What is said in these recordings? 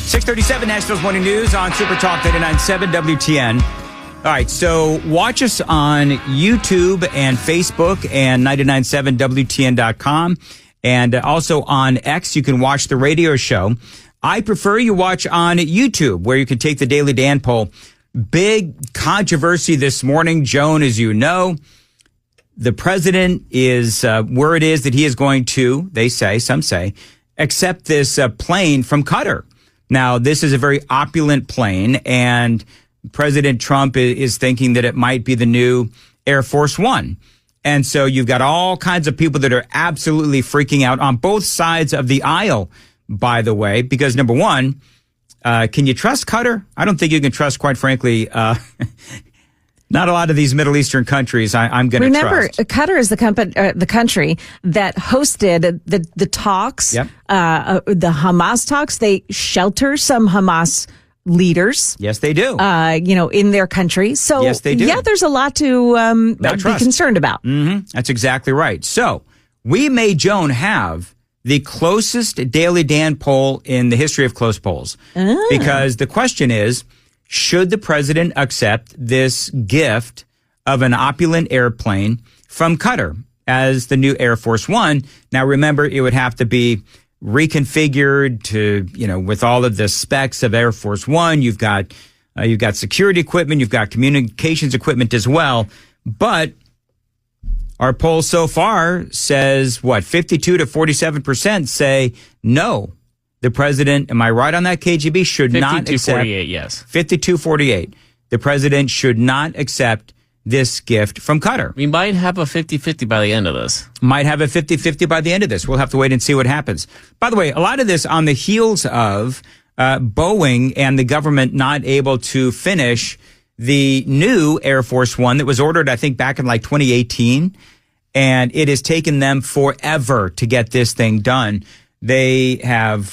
637 Nashville's Morning News on Super Talk 99.7 WTN. All right, so watch us on YouTube and Facebook and 99.7 WTN.com. And also on X, you can watch the radio show. I prefer you watch on YouTube, where you can take the Daily Dan poll. Big controversy this morning, Joan, as you know. The president is, word is that he is going to, they say, some say, accept this plane from Qatar. Now, this is a very opulent plane, and President Trump is thinking that it might be the new Air Force One. And so you've got all kinds of people that are absolutely freaking out on both sides of the aisle, by the way, because number one, can you trust Qatar? I don't think you can trust, quite frankly, not a lot of these Middle Eastern countries I'm going to trust. Remember, Qatar is the country that hosted the talks, Yep. The Hamas talks. They shelter some Hamas leaders. Yes, they do. In their country. So, yes, they do. Yeah, there's a lot to be concerned about. Mm-hmm. That's exactly right. So we may, Joan, have the closest Daily Dan poll in the history of close polls. Because the question is, should the president accept this gift of an opulent airplane from Qatar as the new Air Force One? Now, remember, it would have to be reconfigured to, with all of the specs of Air Force One. You've got security equipment, you've got communications equipment as well. But our poll so far says 52 to 47% say no. The president, am I right on that, KGB, should not accept. 52-48, yes. 52-48. The president should not accept this gift from Qatar. We might have a 50-50 by the end of this. Might have a 50-50 by the end of this. We'll have to wait and see what happens. By the way, a lot of this on the heels of Boeing and the government not able to finish the new Air Force One that was ordered, I think, back in 2018. And it has taken them forever to get this thing done. They have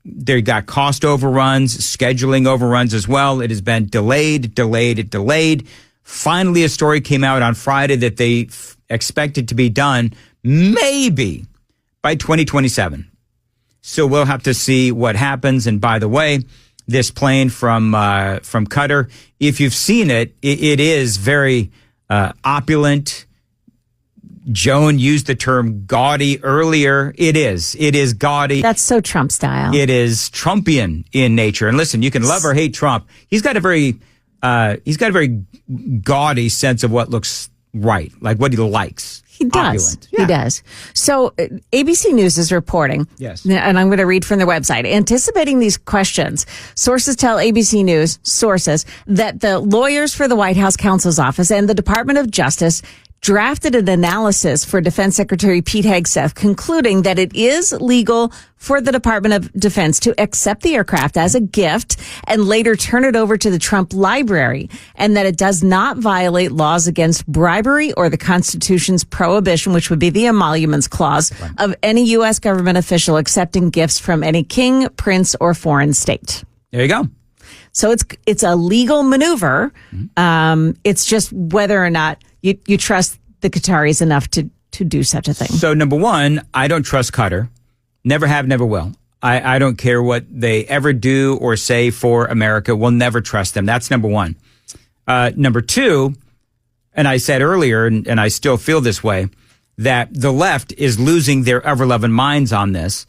they got cost overruns, scheduling overruns as well. It has been delayed. Finally, a story came out on Friday that they expected to be done maybe by 2027. So we'll have to see what happens. And by the way, this plane from Qatar, if you've seen it, it is very opulent. Joan used the term gaudy earlier. It is gaudy. That's so Trump style. It is Trumpian in nature. And listen, you can love or hate Trump. He's got a very gaudy sense of what looks right, like what he likes. He does. Opulent. Yeah. He does. So ABC News is reporting. Yes. And I'm going to read from their website. Anticipating these questions, sources tell ABC News, that the lawyers for the White House counsel's office and the Department of Justice drafted an analysis for Defense Secretary Pete Hegseth, concluding that it is legal for the Department of Defense to accept the aircraft as a gift and later turn it over to the Trump Library, and that it does not violate laws against bribery or the Constitution's prohibition, which would be the emoluments clause, of any U.S. government official accepting gifts from any king, prince, or foreign state. There you go. So it's a legal maneuver. It's just whether or not you trust the Qataris enough to do such a thing. So number one, I don't trust Qatar. Never have, never will. I don't care what they ever do or say for America. We'll never trust them. That's number one. Number two, and I said earlier, and I still feel this way, that the left is losing their ever-loving minds on this.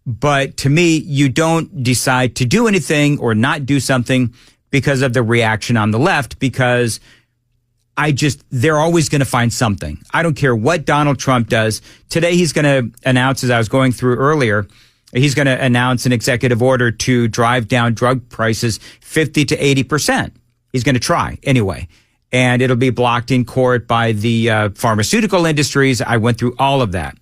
But to me, you don't decide to do anything or not do something because of the reaction on the left, because they're always going to find something. I don't care what Donald Trump does. Today, he's going to announce, as I was going through earlier, he's going to announce an executive order to drive down drug prices 50 to 80%. He's going to try anyway. And it'll be blocked in court by the pharmaceutical industries. I went through all of that.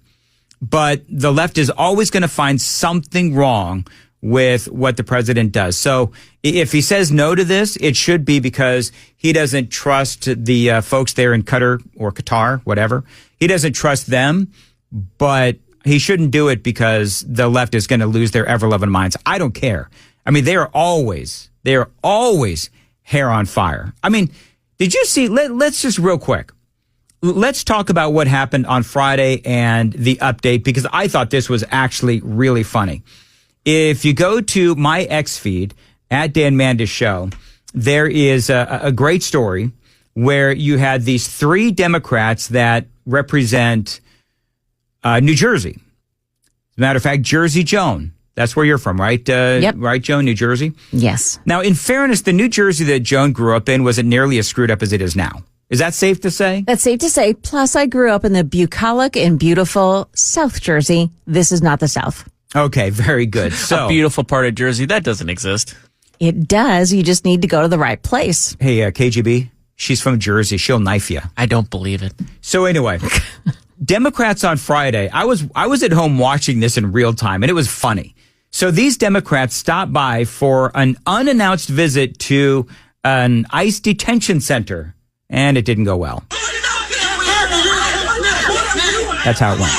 But the left is always going to find something wrong with what the president does. So if he says no to this, it should be because he doesn't trust the folks there in Qatar or Qatar, whatever. He doesn't trust them, but he shouldn't do it because the left is going to lose their ever-loving minds. I don't care. I mean, they are always hair on fire. I mean, did you see, let's just real quick. Let's talk about what happened on Friday and the update, because I thought this was actually really funny. If you go to my X feed at Dan Mandis Show, there is a great story where you had these 3 Democrats that represent New Jersey. As a matter of fact, Jersey Joan. That's where you're from, right? Yep. Right, Joan, New Jersey? Yes. Now, in fairness, the New Jersey that Joan grew up in wasn't nearly as screwed up as it is now. Is that safe to say? That's safe to say. Plus, I grew up in the bucolic and beautiful South Jersey. This is not the South. Okay, very good. So, A beautiful part of Jersey that doesn't exist. It does. You just need to go to the right place. hey, KGB, she's from Jersey. She'll knife you. I don't believe it. So anyway, Democrats on Friday, I was at home watching this in real time, and it was funny. So these Democrats stopped by for an unannounced visit to an ICE detention center, and it didn't go well. That's how it went.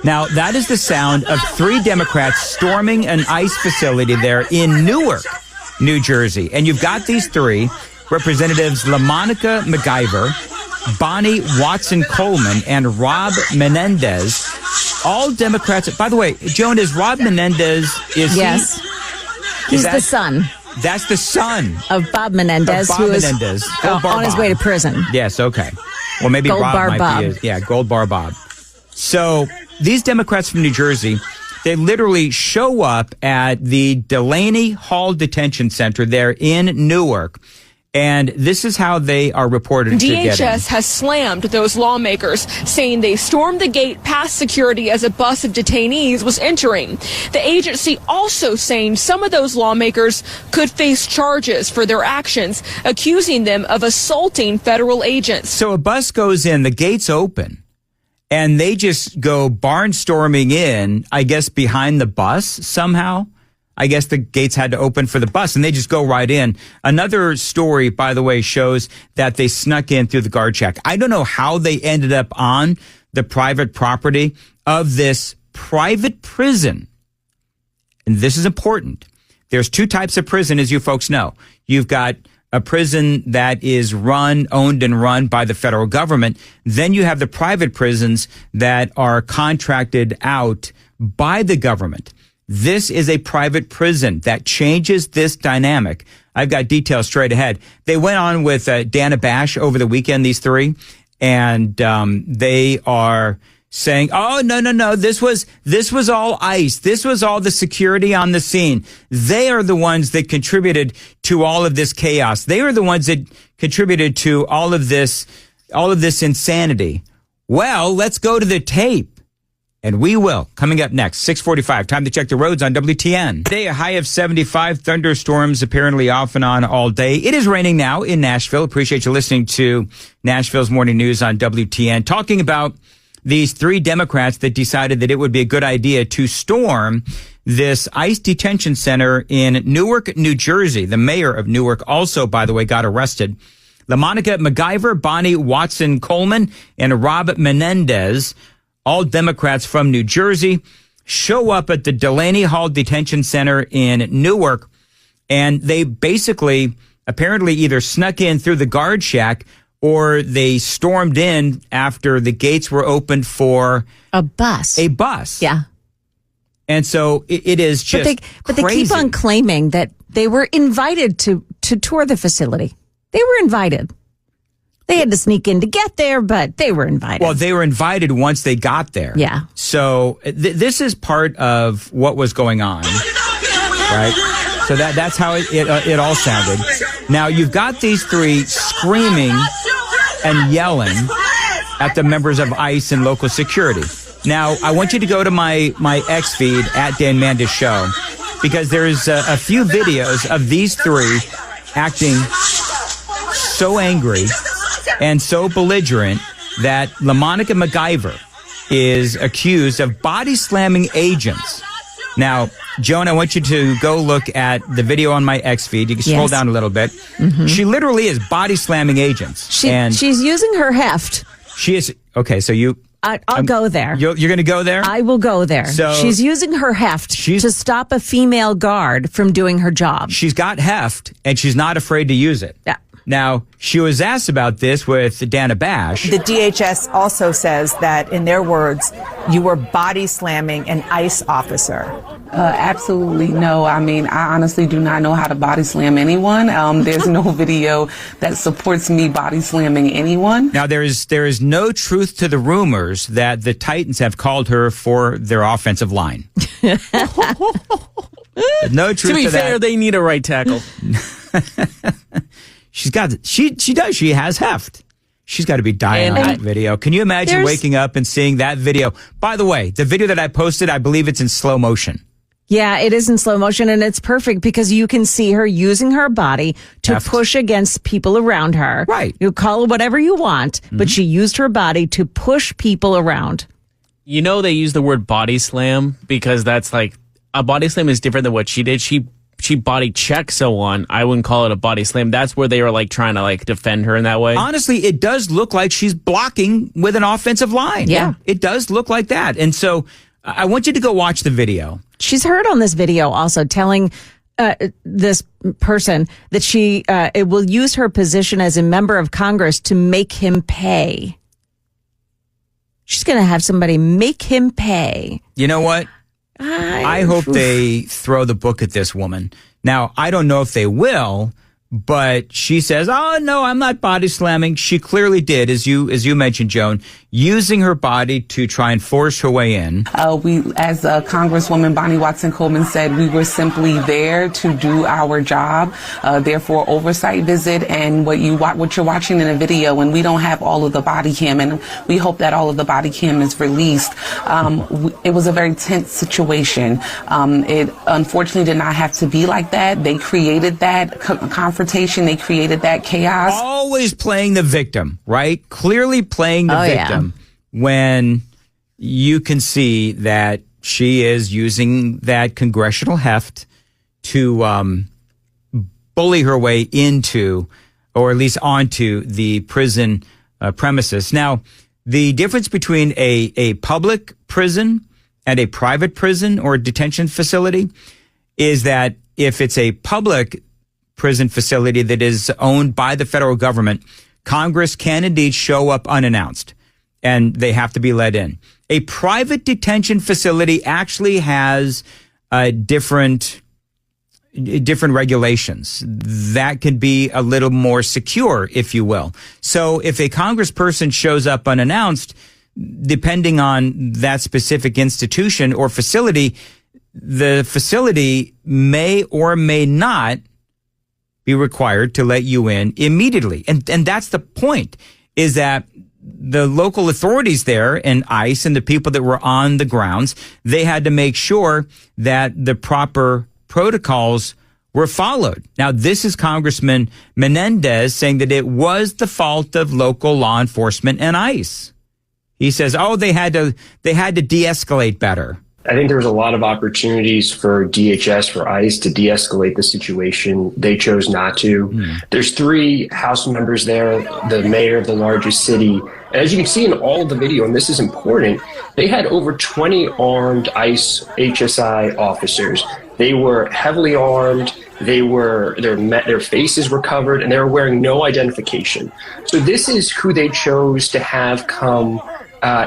Now, that is the sound of 3 Democrats storming an ICE facility there in Newark, New Jersey. And you've got these 3 representatives, LaMonica McIver, Bonnie Watson-Coleman, and Rob Menendez, all Democrats. By the way, Joan, is Rob Menendez, Yes. He's the son That's the son of Bob Menendez, of Bob who is Menendez. Gold Bar on his Bob. way to prison. Yes, okay. Well, maybe Gold Rob Bar might Bob. be his. Yeah, Gold Bar Bob. So these Democrats from New Jersey, they literally show up at the Delaney Hall Detention Center there in Newark. And this is how they are reported to get in. DHS has slammed those lawmakers, saying they stormed the gate past security as a bus of detainees was entering. The agency also saying some of those lawmakers could face charges for their actions, accusing them of assaulting federal agents. So a bus goes in, the gates open, and they just go barnstorming in, I guess, behind the bus somehow. I guess the gates had to open for the bus, and they just go right in. Another story, by the way, shows that they snuck in through the guard shack. I don't know how they ended up on the private property of this private prison. And this is important. There's 2 types of prison, as you folks know. You've got a prison that is owned and run by the federal government. Then you have the private prisons that are contracted out by the government. This is a private prison that changes this dynamic. I've got details straight ahead. They went on with Dana Bash over the weekend, these 3, and they are saying, oh, no, this was all ICE. This was all the security on the scene. They are the ones that contributed to all of this chaos. They are the ones that contributed to all of this insanity. Well, let's go to the tape. And we will. Coming up next, 6:45. Time to check the roads on WTN. Today, a high of 75. Thunderstorms apparently off and on all day. It is raining now in Nashville. Appreciate you listening to Nashville's Morning News on WTN. Talking about these 3 Democrats that decided that it would be a good idea to storm this ICE detention center in Newark, New Jersey. The mayor of Newark also, by the way, got arrested. LaMonica McIver, Bonnie Watson-Coleman, and Rob Menendez, all Democrats from New Jersey, show up at the Delaney Hall Detention Center in Newark, and they basically apparently either snuck in through the guard shack or they stormed in after the gates were opened for A bus. Yeah. And so it is just But they keep on claiming that they were invited to tour the facility. They were invited. They had to sneak in to get there, but they were invited. Well, they were invited once they got there. Yeah. So this is part of what was going on, right? So that's how it all sounded. Now, you've got these 3 screaming and yelling at the members of ICE and local security. Now, I want you to go to my X feed at Dan Mandis Show, because there's a few videos of these 3 acting so angry and so belligerent that LaMonica McIver is accused of body slamming agents. Now, Joan, I want you to go look at the video on my X feed. You can scroll Yes. down a little bit. Mm-hmm. She literally is body slamming agents. She's using her heft. She is. Okay, so I'll go there. You're going to go there? I will go there. So she's using her heft to stop a female guard from doing her job. She's got heft, and she's not afraid to use it. Yeah. Now, she was asked about this with Dana Bash. The DHS also says that, in their words, you were body slamming an ICE officer. Absolutely no. I mean, I honestly do not know how to body slam anyone. There's no video that supports me body slamming anyone. Now, there is no truth to the rumors that the Titans have called her for their offensive line. No truth To be to fair, that. they need a right tackle. She has heft. She's got to be dying And on that video. Can you imagine waking up and seeing that video? By the way, the video that I posted, I believe it's in slow motion. Yeah, it is in slow motion, and it's perfect because you can see her using her body to push against people around her. Right. You call it whatever you want, but she used her body to push people around. You know they use the word body slam because that's like a body slam is different than what she did. She body checked someone. I wouldn't call it a body slam. That's where they were like trying to like defend her in that way. Honestly, it does look like she's blocking with an offensive line. Yeah. It does look like that. And so I want you to go watch the video. She's heard on this video also telling this person that she it will use her position as a member of Congress to make him pay. She's going to have somebody make him pay. You know what? I hope they throw the book at this woman. Now, I don't know if they will, but she says, "Oh no, I'm not body slamming." She clearly did, as you mentioned, Joan, using her body to try and force her way in. We, as Congresswoman Bonnie Watson Coleman said, we were simply there to do our job. Therefore, oversight visit and what you're watching in a video, and we don't have all of the body cam, and we hope that all of the body cam is released. It was a very tense situation. It unfortunately did not have to be like that. They created that confrontation. They created that chaos. Always playing the victim, right? Clearly playing the victim when you can see that she is using that congressional heft to bully her way into, or at least onto, the prison premises. Now, the difference between a public prison and a private prison or detention facility is that if it's a public prison facility that is owned by the federal government, Congress can indeed show up unannounced, and they have to be let in. A private detention facility actually has different regulations that can be a little more secure, if you will. So if a congressperson shows up unannounced, depending on that specific institution or facility, the facility may or may not be required to let you in immediately. And that's the point, is that the local authorities there and ICE and the people that were on the grounds, they had to make sure that the proper protocols were followed. Now, this is Congressman Menendez saying that it was the fault of local law enforcement and ICE. He says, they had to de-escalate better. I think there was a lot of opportunities for DHS, for ICE to de-escalate the situation. They chose not to. There's 3 House members there, the mayor of the largest city. And as you can see in all of the video, and this is important, they had over 20 armed ICE HSI officers. They were heavily armed. Their faces were covered, and they were wearing no identification. So this is who they chose to have come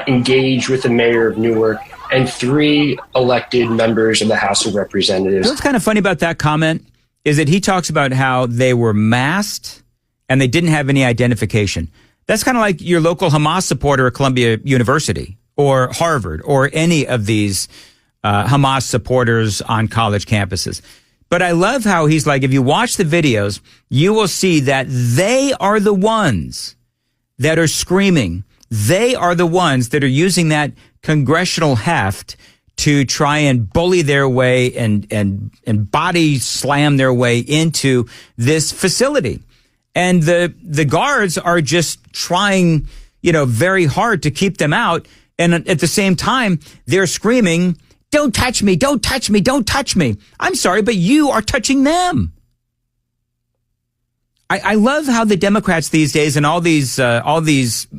engage with the mayor of Newark and 3 elected members of the House of Representatives. What's kind of funny about that comment is that he talks about how they were masked and they didn't have any identification. That's kind of like your local Hamas supporter at Columbia University or Harvard or any of these Hamas supporters on college campuses. But I love how he's like, if you watch the videos, you will see that they are the ones that are screaming. They are the ones that are using that congressional heft to try and bully their way and body slam their way into this facility. And the guards are just trying, very hard to keep them out. And at the same time, they're screaming, "Don't touch me, don't touch me, don't touch me." I'm sorry, but you are touching them. I love how the Democrats these days and all these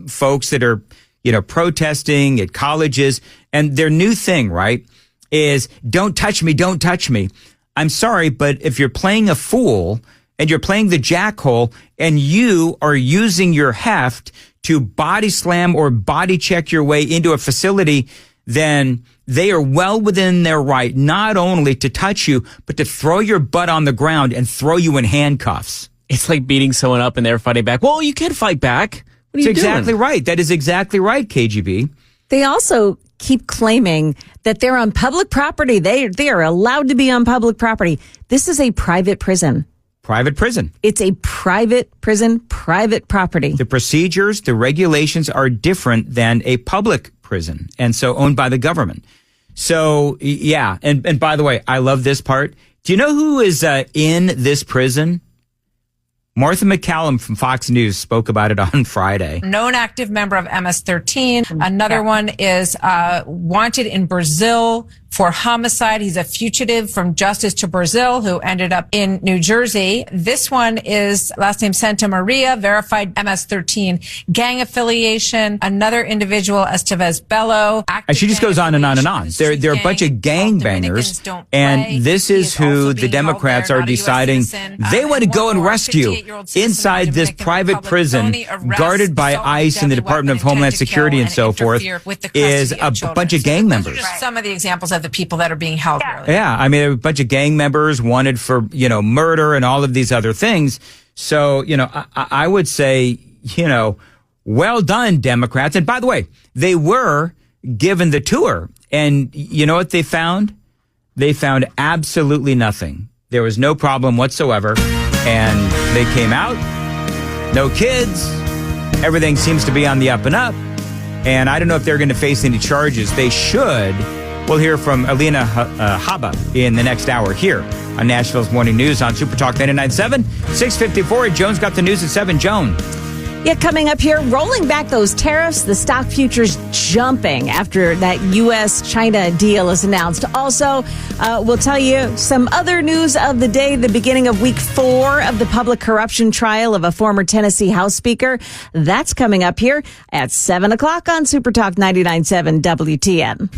folks that are, protesting at colleges, and their new thing, right, is don't touch me, don't touch me. I'm sorry, but if you're playing a fool and you're playing the jackhole and you are using your heft to body slam or body check your way into a facility, then they are well within their right not only to touch you, but to throw your butt on the ground and throw you in handcuffs. It's like beating someone up and they're fighting back. Well, you can fight back. What are you doing? Exactly right. That is exactly right, KGB. They also keep claiming that they're on public property. They are allowed to be on public property. This is a private prison. Private prison. It's a private prison, private property. The procedures, the regulations are different than a public prison, and so owned by the government. So, yeah. And by the way, I love this part. Do you know who is in this prison? Martha McCallum from Fox News spoke about it on Friday. Known active member of MS-13. Another one is wanted in Brazil for homicide. He's a fugitive from justice to Brazil who ended up in New Jersey. This one is last name Santa Maria, verified MS-13 gang affiliation. Another individual, Estevez Bello. And she just goes on and on and on. They're a bunch of gangbangers, and this is who the Democrats are deciding they want to go and rescue inside this private prison guarded by ICE and the Department of Homeland Security and so forth is a bunch of gang members. Some of the examples of the people that are being held. Yeah, I mean, a bunch of gang members wanted for, murder and all of these other things. So, I would say, well done, Democrats. And by the way, they were given the tour. And you know what they found? They found absolutely nothing. There was no problem whatsoever. And they came out, no kids. Everything seems to be on the up and up. And I don't know if they're going to face any charges. They should. We'll hear from Alina Habba in the next hour here on Nashville's Morning News on Super Talk 99.7, 6:54. Joan's got the news at 7. Joan. Yeah, coming up here, rolling back those tariffs, the stock futures jumping after that U.S.-China deal is announced. Also, we'll tell you some other news of the day, the beginning of week 4 of the public corruption trial of a former Tennessee House Speaker. That's coming up here at 7 o'clock on Super Talk 99.7 WTN.